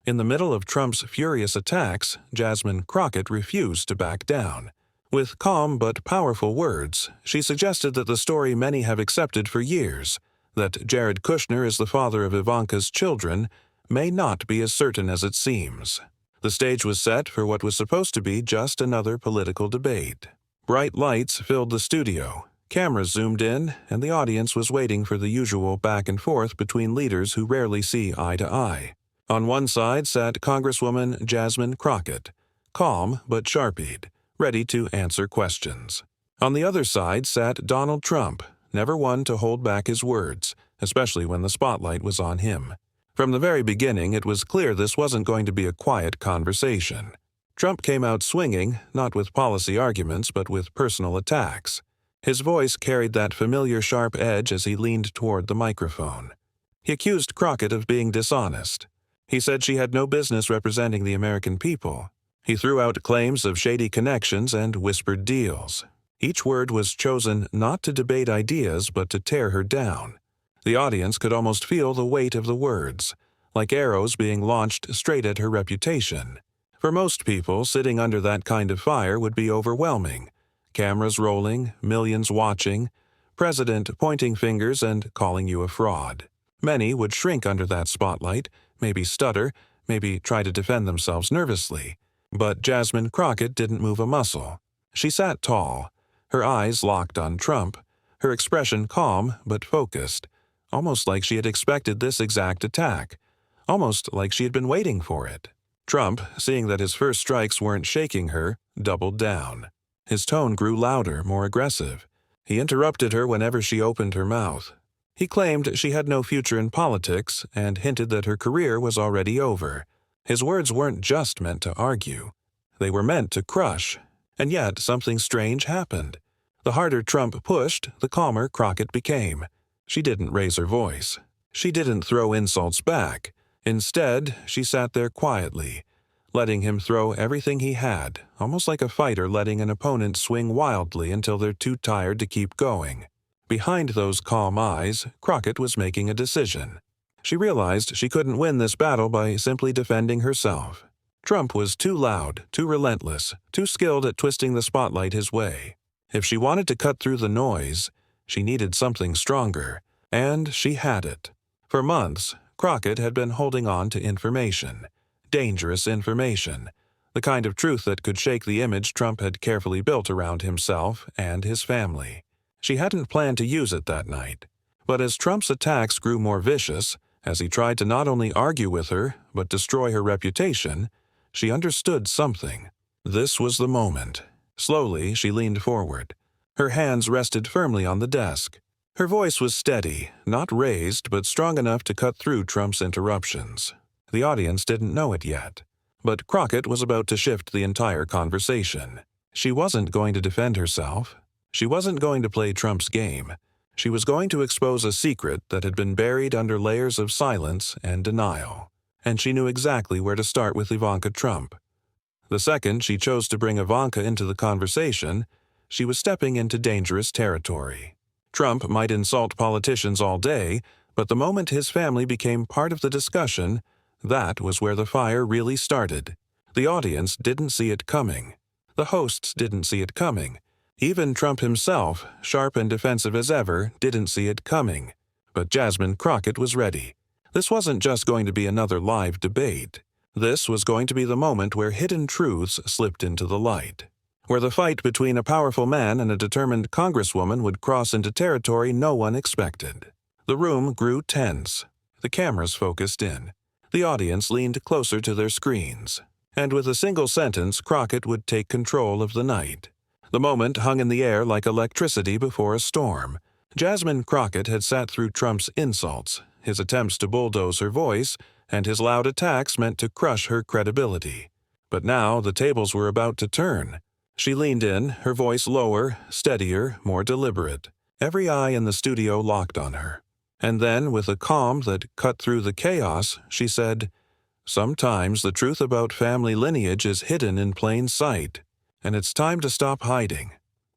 In the middle of Trump's furious attacks, Jasmine Crockett refused to back down. With calm but powerful words, she suggested that the story many have accepted for years, that Jared Kushner is the father of Ivanka's children, may not be as certain as it seems. The stage was set for what was supposed to be just another political debate. Bright lights filled the studio, cameras zoomed in, and the audience was waiting for the usual back and forth between leaders who rarely see eye to eye. On one side sat Congresswoman Jasmine Crockett, calm but sharp-eyed, ready to answer questions. On the other side sat Donald Trump, never one to hold back his words, especially when the spotlight was on him. From the very beginning, it was clear this wasn't going to be a quiet conversation. Trump came out swinging, not with policy arguments, but with personal attacks. His voice carried that familiar sharp edge as he leaned toward the microphone. He accused Crockett of being dishonest. He said she had no business representing the American people. He threw out claims of shady connections and whispered deals. Each word was chosen not to debate ideas but to tear her down. The audience could almost feel the weight of the words, like arrows being launched straight at her reputation. For most people, sitting under that kind of fire would be overwhelming. Cameras rolling, millions watching, president pointing fingers and calling you a fraud. Many would shrink under that spotlight, maybe stutter, maybe try to defend themselves nervously. But Jasmine Crockett didn't move a muscle. She sat tall, her eyes locked on Trump, her expression calm but focused, almost like she had expected this exact attack, almost like she had been waiting for it. Trump, seeing that his first strikes weren't shaking her, doubled down. His tone grew louder, more aggressive. He interrupted her whenever she opened her mouth. He claimed she had no future in politics and hinted that her career was already over. His words weren't just meant to argue. They were meant to crush. And yet something strange happened. The harder Trump pushed, the calmer Crockett became. She didn't raise her voice. She didn't throw insults back. Instead, she sat there quietly, letting him throw everything he had, almost like a fighter letting an opponent swing wildly until they're too tired to keep going. Behind those calm eyes, Crockett was making a decision. She realized she couldn't win this battle by simply defending herself. Trump was too loud, too relentless, too skilled at twisting the spotlight his way. If she wanted to cut through the noise, she needed something stronger, and she had it. For months, Crockett had been holding on to information, dangerous information, the kind of truth that could shake the image Trump had carefully built around himself and his family. She hadn't planned to use it that night. But as Trump's attacks grew more vicious, as he tried to not only argue with her, but destroy her reputation, she understood something. This was the moment. Slowly, she leaned forward. Her hands rested firmly on the desk. Her voice was steady, not raised, but strong enough to cut through Trump's interruptions. The audience didn't know it yet. But Crockett was about to shift the entire conversation. She wasn't going to defend herself. She wasn't going to play Trump's game. She was going to expose a secret that had been buried under layers of silence and denial. And she knew exactly where to start with Ivanka Trump. The second she chose to bring Ivanka into the conversation, she was stepping into dangerous territory. Trump might insult politicians all day, but the moment his family became part of the discussion, that was where the fire really started. The audience didn't see it coming. The hosts didn't see it coming. Even Trump himself, sharp and defensive as ever, didn't see it coming. But Jasmine Crockett was ready. This wasn't just going to be another live debate. This was going to be the moment where hidden truths slipped into the light, where the fight between a powerful man and a determined congresswoman would cross into territory no one expected. The room grew tense. The cameras focused in. The audience leaned closer to their screens. And with a single sentence, Crockett would take control of the night. The moment hung in the air like electricity before a storm. Jasmine Crockett had sat through Trump's insults, his attempts to bulldoze her voice, and his loud attacks meant to crush her credibility. But now the tables were about to turn. She leaned in, her voice lower, steadier, more deliberate. Every eye in the studio locked on her. And then, with a calm that cut through the chaos, she said, "Sometimes the truth about family lineage is hidden in plain sight, and it's time to stop hiding."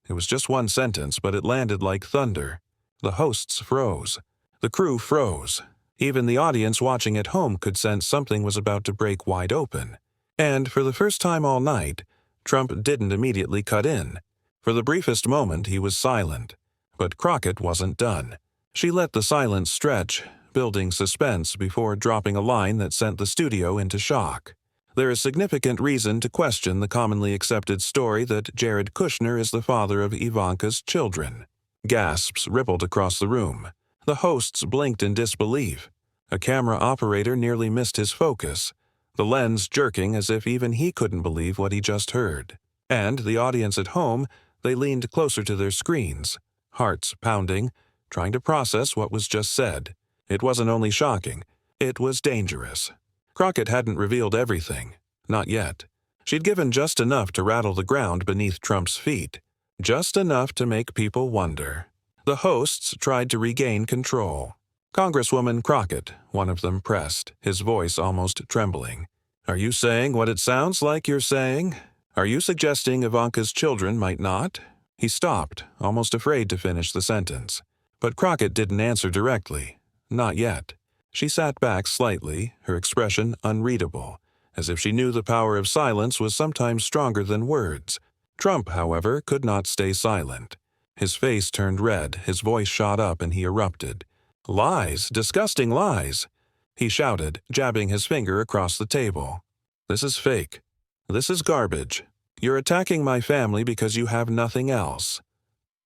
It was just one sentence, but it landed like thunder. The hosts froze. The crew froze. Even the audience watching at home could sense something was about to break wide open. And for the first time all night, Trump didn't immediately cut in. For the briefest moment, he was silent. But Crockett wasn't done. She let the silence stretch, building suspense before dropping a line that sent the studio into shock. There is significant reason to question the commonly accepted story that Jared Kushner is the father of Ivanka's children. Gasps rippled across the room. The hosts blinked in disbelief. A camera operator nearly missed his focus, the lens jerking as if even he couldn't believe what he just heard. And the audience at home, they leaned closer to their screens, hearts pounding, trying to process what was just said. It wasn't only shocking, it was dangerous. Crockett hadn't revealed everything. Not yet. She'd given just enough to rattle the ground beneath Trump's feet. Just enough to make people wonder. The hosts tried to regain control. Congresswoman Crockett, one of them pressed, his voice almost trembling. "Are you saying what it sounds like you're saying? Are you suggesting Ivanka's children might not?" He stopped, almost afraid to finish the sentence. But Crockett didn't answer directly. Not yet. She sat back slightly, her expression unreadable, as if she knew the power of silence was sometimes stronger than words. Trump, however, could not stay silent. His face turned red, his voice shot up, and he erupted. "Lies! Disgusting lies!" He shouted, jabbing his finger across the table. "This is fake. This is garbage. You're attacking my family because you have nothing else."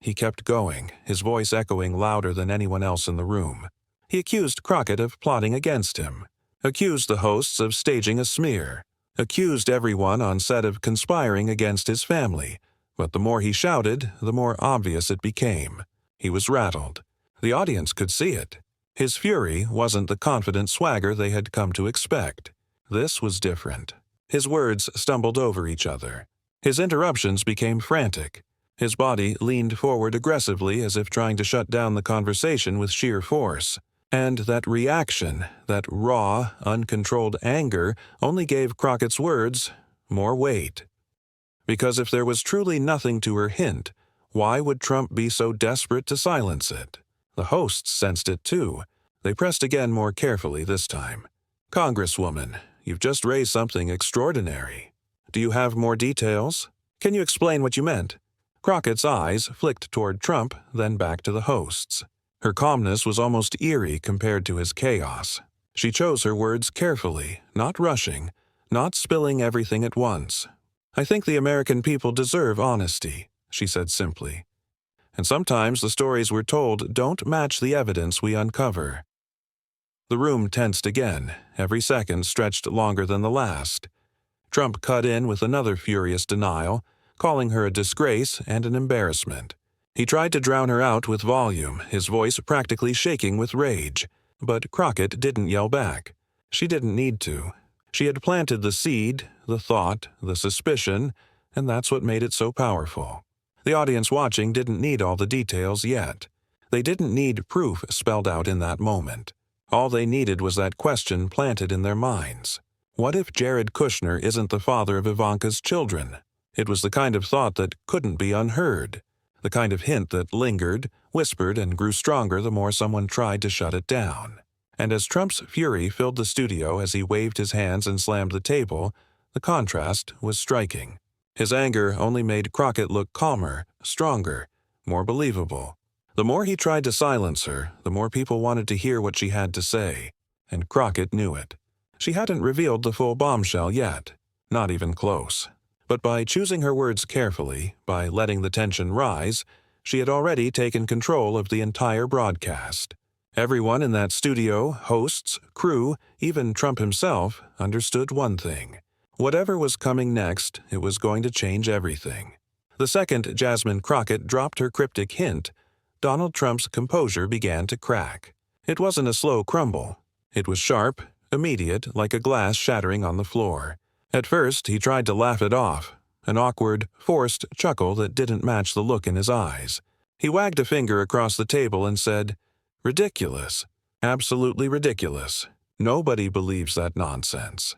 He kept going, his voice echoing louder than anyone else in the room. He accused Crockett of plotting against him, accused the hosts of staging a smear, accused everyone on set of conspiring against his family. But the more he shouted, the more obvious it became. He was rattled. The audience could see it. His fury wasn't the confident swagger they had come to expect. This was different. His words stumbled over each other. His interruptions became frantic. His body leaned forward aggressively as if trying to shut down the conversation with sheer force. And that reaction, that raw, uncontrolled anger, only gave Crockett's words more weight. Because if there was truly nothing to her hint, why would Trump be so desperate to silence it? The hosts sensed it too. They pressed again more carefully this time. "Congresswoman, you've just raised something extraordinary. Do you have more details? Can you explain what you meant?" Crockett's eyes flicked toward Trump, then back to the hosts. Her calmness was almost eerie compared to his chaos. She chose her words carefully, not rushing, not spilling everything at once. "I think the American people deserve honesty," she said simply. "And sometimes the stories we're told don't match the evidence we uncover." The room tensed again, every second stretched longer than the last. Trump cut in with another furious denial, calling her a disgrace and an embarrassment. He tried to drown her out with volume, his voice practically shaking with rage. But Crockett didn't yell back. She didn't need to. She had planted the seed, the thought, the suspicion, and that's what made it so powerful. The audience watching didn't need all the details yet. They didn't need proof spelled out in that moment. All they needed was that question planted in their minds. What if Jared Kushner isn't the father of Ivanka's children? It was the kind of thought that couldn't be unheard. The kind of hint that lingered, whispered, and grew stronger the more someone tried to shut it down. And as Trump's fury filled the studio as he waved his hands and slammed the table, the contrast was striking. His anger only made Crockett look calmer, stronger, more believable. The more he tried to silence her, the more people wanted to hear what she had to say. And Crockett knew it. She hadn't revealed the full bombshell yet, not even close. But by choosing her words carefully, by letting the tension rise, she had already taken control of the entire broadcast. Everyone in that studio, hosts, crew, even Trump himself, understood one thing. Whatever was coming next, it was going to change everything. The second Jasmine Crockett dropped her cryptic hint, Donald Trump's composure began to crack. It wasn't a slow crumble. It was sharp, immediate, like a glass shattering on the floor. At first, he tried to laugh it off, an awkward, forced chuckle that didn't match the look in his eyes. He wagged a finger across the table and said, "Ridiculous. Absolutely ridiculous. Nobody believes that nonsense."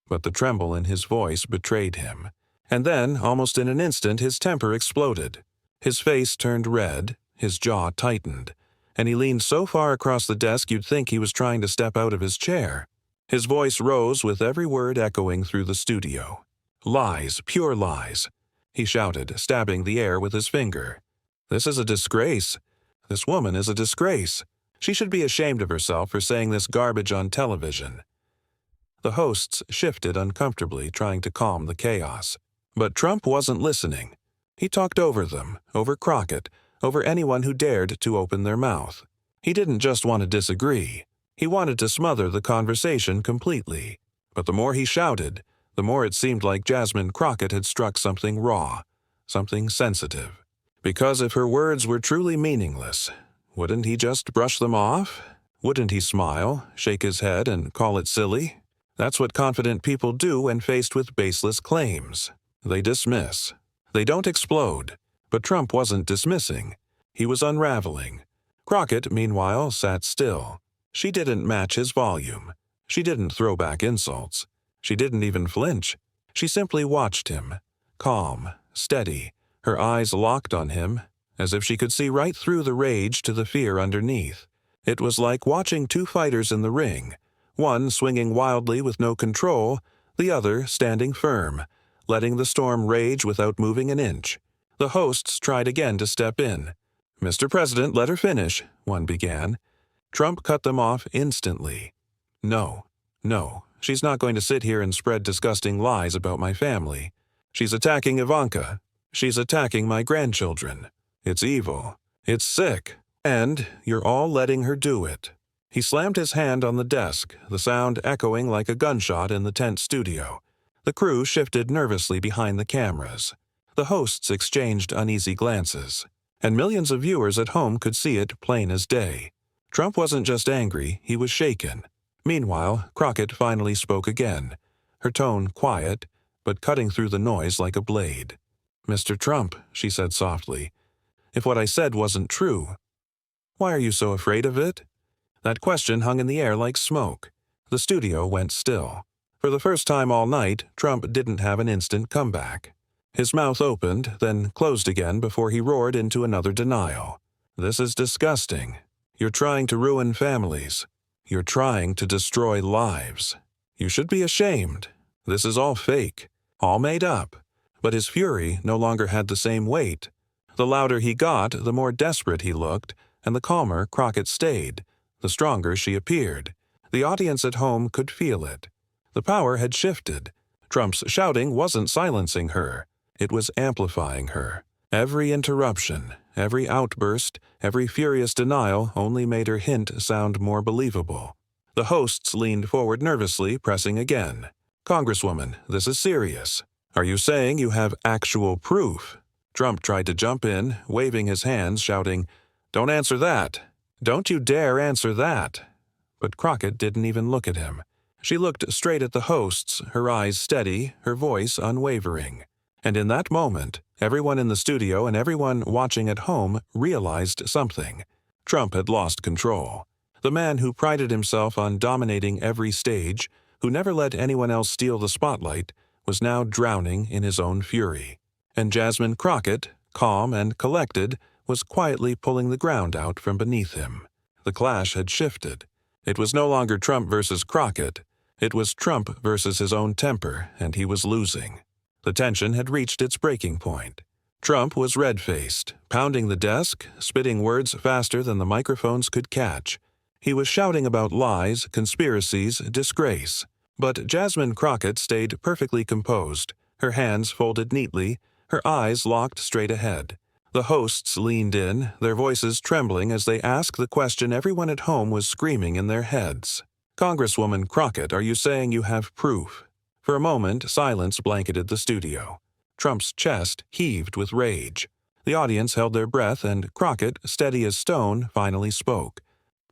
But the tremble in his voice betrayed him. And then, almost in an instant, his temper exploded. His face turned red, his jaw tightened. and he leaned so far across the desk you'd think he was trying to step out of his chair. His voice rose with every word echoing through the studio. "Lies, pure lies," he shouted, stabbing the air with his finger. "This is a disgrace. This woman is a disgrace. She should be ashamed of herself for saying this garbage on television." The hosts shifted uncomfortably, trying to calm the chaos. But Trump wasn't listening. He talked over them, over Crockett, over anyone who dared to open their mouth. He didn't just want to disagree. He wanted to smother the conversation completely. But the more he shouted, the more it seemed like Jasmine Crockett had struck something raw, something sensitive. Because if her words were truly meaningless, wouldn't he just brush them off? Wouldn't he smile, shake his head, and call it silly? That's what confident people do when faced with baseless claims. They dismiss. They don't explode. But Trump wasn't dismissing. He was unraveling. Crockett, meanwhile, sat still. She didn't match his volume. She didn't throw back insults. She didn't even flinch. She simply watched him, calm, steady, her eyes locked on him, as if she could see right through the rage to the fear underneath. It was like watching two fighters in the ring, one swinging wildly with no control, the other standing firm, letting the storm rage without moving an inch. The hosts tried again to step in. "Mr. President, let her finish," one began. Trump cut them off instantly. No, she's not going to sit here and spread disgusting lies about my family. She's attacking Ivanka. She's attacking my grandchildren. It's evil. It's sick. And you're all letting her do it." He slammed his hand on the desk, the sound echoing like a gunshot in the tense studio. The crew shifted nervously behind the cameras. The hosts exchanged uneasy glances, and millions of viewers at home could see it plain as day. Trump wasn't just angry, he was shaken. Meanwhile, Crockett finally spoke again, her tone quiet, but cutting through the noise like a blade. "Mr. Trump," she said softly, "if what I said wasn't true, why are you so afraid of it?" That question hung in the air like smoke. The studio went still. For the first time all night, Trump didn't have an instant comeback. His mouth opened, then closed again before he roared into another denial. "This is disgusting. You're trying to ruin families. You're trying to destroy lives. You should be ashamed. This is all fake, all made up." But his fury no longer had the same weight. The louder he got, the more desperate he looked, and the calmer Crockett stayed, the stronger she appeared. The audience at home could feel it. The power had shifted. Trump's shouting wasn't silencing her. It was amplifying her. Every interruption, every outburst, every furious denial only made her hint sound more believable. The hosts leaned forward nervously, pressing again. "Congresswoman, this is serious. Are you saying you have actual proof?" Trump tried to jump in, waving his hands, shouting, "Don't answer that. Don't you dare answer that." But Crockett didn't even look at him. She looked straight at the hosts, her eyes steady, her voice unwavering. And in that moment, everyone in the studio and everyone watching at home realized something. Trump had lost control. The man who prided himself on dominating every stage, who never let anyone else steal the spotlight, was now drowning in his own fury. And Jasmine Crockett, calm and collected, was quietly pulling the ground out from beneath him. The clash had shifted. It was no longer Trump versus Crockett. It was Trump versus his own temper, and he was losing. The tension had reached its breaking point. Trump was red-faced, pounding the desk, spitting words faster than the microphones could catch. He was shouting about lies, conspiracies, disgrace. But Jasmine Crockett stayed perfectly composed, her hands folded neatly, her eyes locked straight ahead. The hosts leaned in, their voices trembling as they asked the question everyone at home was screaming in their heads. "Congresswoman Crockett, are you saying you have proof?" For a moment, silence blanketed the studio. Trump's chest heaved with rage. The audience held their breath, and Crockett, steady as stone, finally spoke.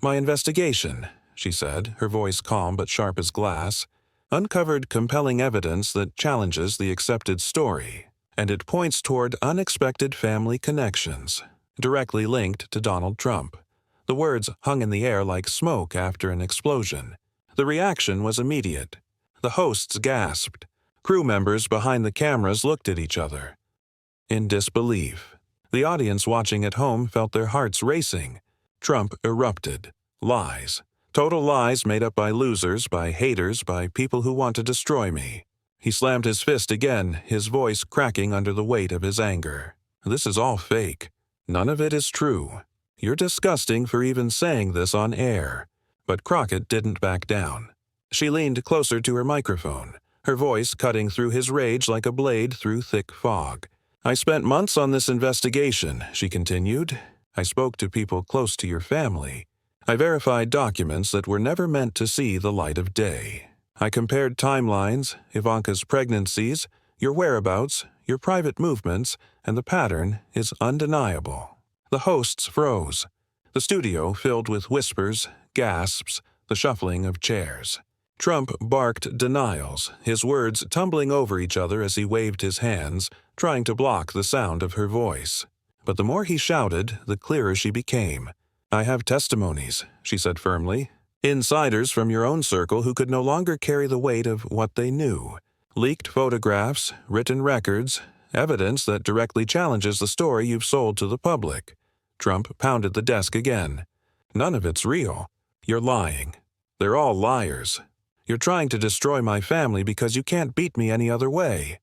"My investigation," she said, her voice calm but sharp as glass, "uncovered compelling evidence that challenges the accepted story, and it points toward unexpected family connections, directly linked to Donald Trump." The words hung in the air like smoke after an explosion. The reaction was immediate. The hosts gasped. Crew members behind the cameras looked at each other in disbelief. The audience watching at home felt their hearts racing. Trump erupted. Lies. Total lies made up by losers, by haters, by people who want to destroy me. He slammed his fist again, his voice cracking under the weight of his anger. This is all fake. None of it is true. You're disgusting for even saying this on air. But Crockett didn't back down. She leaned closer to her microphone, her voice cutting through his rage like a blade through thick fog. I spent months on this investigation, she continued. I spoke to people close to your family. I verified documents that were never meant to see the light of day. I compared timelines, Ivanka's pregnancies, your whereabouts, your private movements, and the pattern is undeniable. The hosts froze. The studio filled with whispers, gasps, the shuffling of chairs. Trump barked denials, his words tumbling over each other as he waved his hands, trying to block the sound of her voice. But the more he shouted, the clearer she became. I have testimonies, she said firmly. Insiders from your own circle who could no longer carry the weight of what they knew. Leaked photographs, written records, evidence that directly challenges the story you've sold to the public. Trump pounded the desk again. None of it's real. You're lying. They're all liars. You're trying to destroy my family because you can't beat me any other way.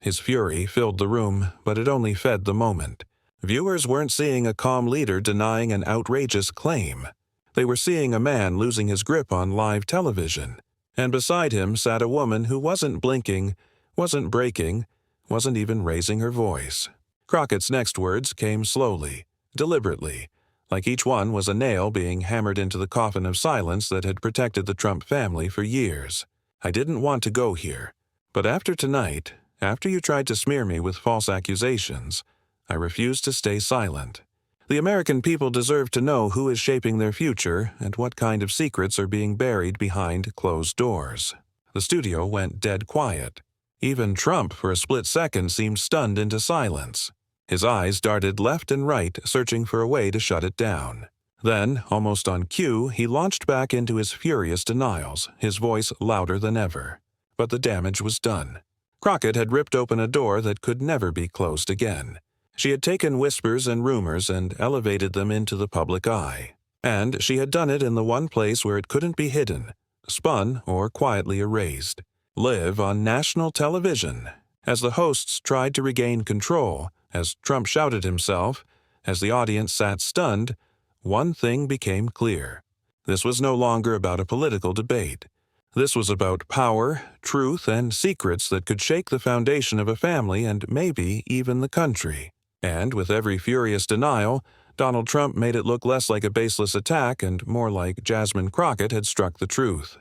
His fury filled the room, but it only fed the moment. Viewers weren't seeing a calm leader denying an outrageous claim. They were seeing a man losing his grip on live television. And beside him sat a woman who wasn't blinking, wasn't breaking, wasn't even raising her voice. Crockett's next words came slowly, deliberately, like each one was a nail being hammered into the coffin of silence that had protected the Trump family for years. I didn't want to go here, but after tonight, after you tried to smear me with false accusations, I refuse to stay silent. The American people deserve to know who is shaping their future and what kind of secrets are being buried behind closed doors. The studio went dead quiet. Even Trump, for a split second, seemed stunned into silence. His eyes darted left and right, searching for a way to shut it down. Then, almost on cue, he launched back into his furious denials, his voice louder than ever. But the damage was done. Crockett had ripped open a door that could never be closed again. She had taken whispers and rumors and elevated them into the public eye. And she had done it in the one place where it couldn't be hidden, spun or quietly erased. Live on national television. As the hosts tried to regain control, as Trump shouted himself, as the audience sat stunned, one thing became clear. This was no longer about a political debate. This was about power, truth, and secrets that could shake the foundation of a family and maybe even the country. And with every furious denial, Donald Trump made it look less like a baseless attack and more like Jasmine Crockett had struck the truth.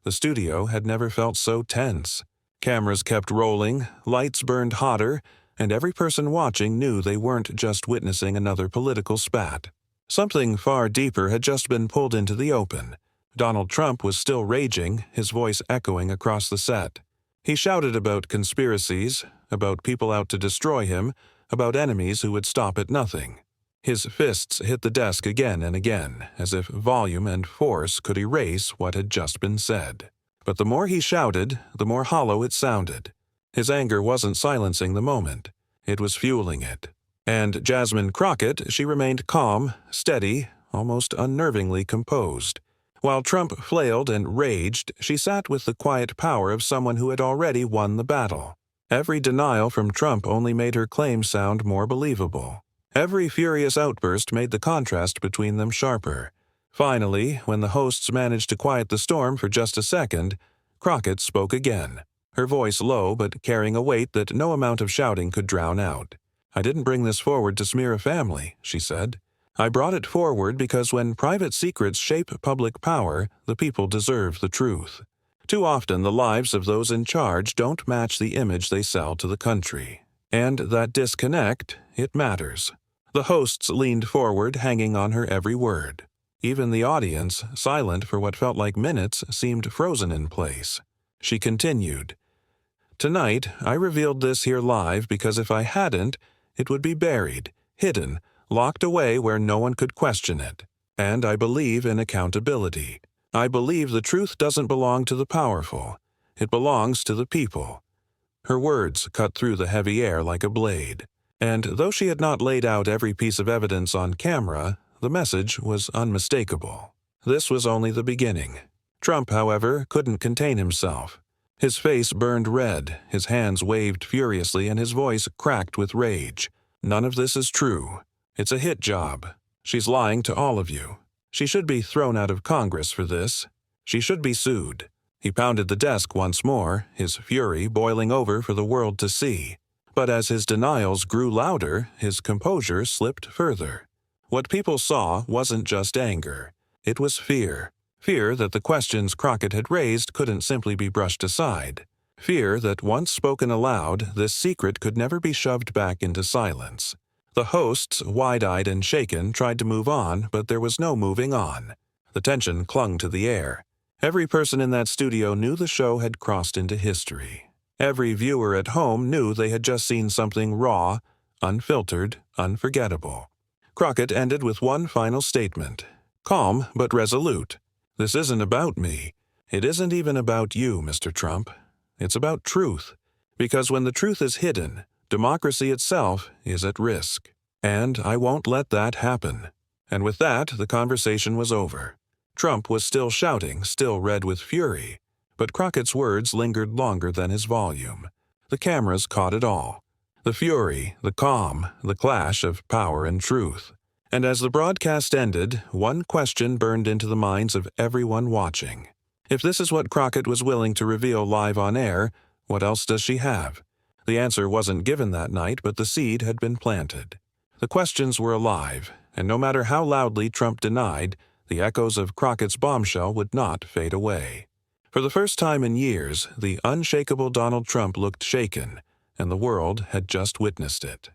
The studio had never felt so tense. Cameras kept rolling, lights burned hotter, and every person watching knew they weren't just witnessing another political spat. Something far deeper had just been pulled into the open. Donald Trump was still raging, his voice echoing across the set. He shouted about conspiracies, about people out to destroy him, about enemies who would stop at nothing. His fists hit the desk again and again, as if volume and force could erase what had just been said. But the more he shouted, the more hollow it sounded. His anger wasn't silencing the moment. It was fueling it. And Jasmine Crockett, she remained calm, steady, almost unnervingly composed. While Trump flailed and raged, she sat with the quiet power of someone who had already won the battle. Every denial from Trump only made her claims sound more believable. Every furious outburst made the contrast between them sharper. Finally, when the hosts managed to quiet the storm for just a second, Crockett spoke again, her voice low but carrying a weight that no amount of shouting could drown out. I didn't bring this forward to smear a family, she said. I brought it forward because when private secrets shape public power, the people deserve the truth. Too often the lives of those in charge don't match the image they sell to the country. And that disconnect, it matters. The hosts leaned forward, hanging on her every word. Even the audience, silent for what felt like minutes, seemed frozen in place. She continued, Tonight, I revealed this here live because if I hadn't, it would be buried, hidden, locked away where no one could question it. And I believe in accountability. I believe the truth doesn't belong to the powerful. It belongs to the people. Her words cut through the heavy air like a blade. And though she had not laid out every piece of evidence on camera, The message was unmistakable. This was only the beginning. Trump, however, couldn't contain himself. His face burned red, his hands waved furiously, and his voice cracked with rage. None of this is true. It's a hit job. She's lying to all of you. She should be thrown out of Congress for this. She should be sued. He pounded the desk once more, his fury boiling over for the world to see. But as his denials grew louder, his composure slipped further. What people saw wasn't just anger. It was fear. Fear that the questions Crockett had raised couldn't simply be brushed aside. Fear that once spoken aloud, this secret could never be shoved back into silence. The hosts, wide-eyed and shaken, tried to move on, but there was no moving on. The tension clung to the air. Every person in that studio knew the show had crossed into history. Every viewer at home knew they had just seen something raw, unfiltered, unforgettable. Crockett ended with one final statement, calm but resolute. This isn't about me. It isn't even about you, Mr. Trump. It's about truth. Because when the truth is hidden, democracy itself is at risk. And I won't let that happen. And with that, the conversation was over. Trump was still shouting, still red with fury. But Crockett's words lingered longer than his volume. The cameras caught it all. The fury, the calm, the clash of power and truth. And as the broadcast ended, one question burned into the minds of everyone watching. If this is what Crockett was willing to reveal live on air, what else does she have? The answer wasn't given that night, but the seed had been planted. The questions were alive, and no matter how loudly Trump denied, the echoes of Crockett's bombshell would not fade away. For the first time in years, the unshakable Donald Trump looked shaken, and the world had just witnessed it.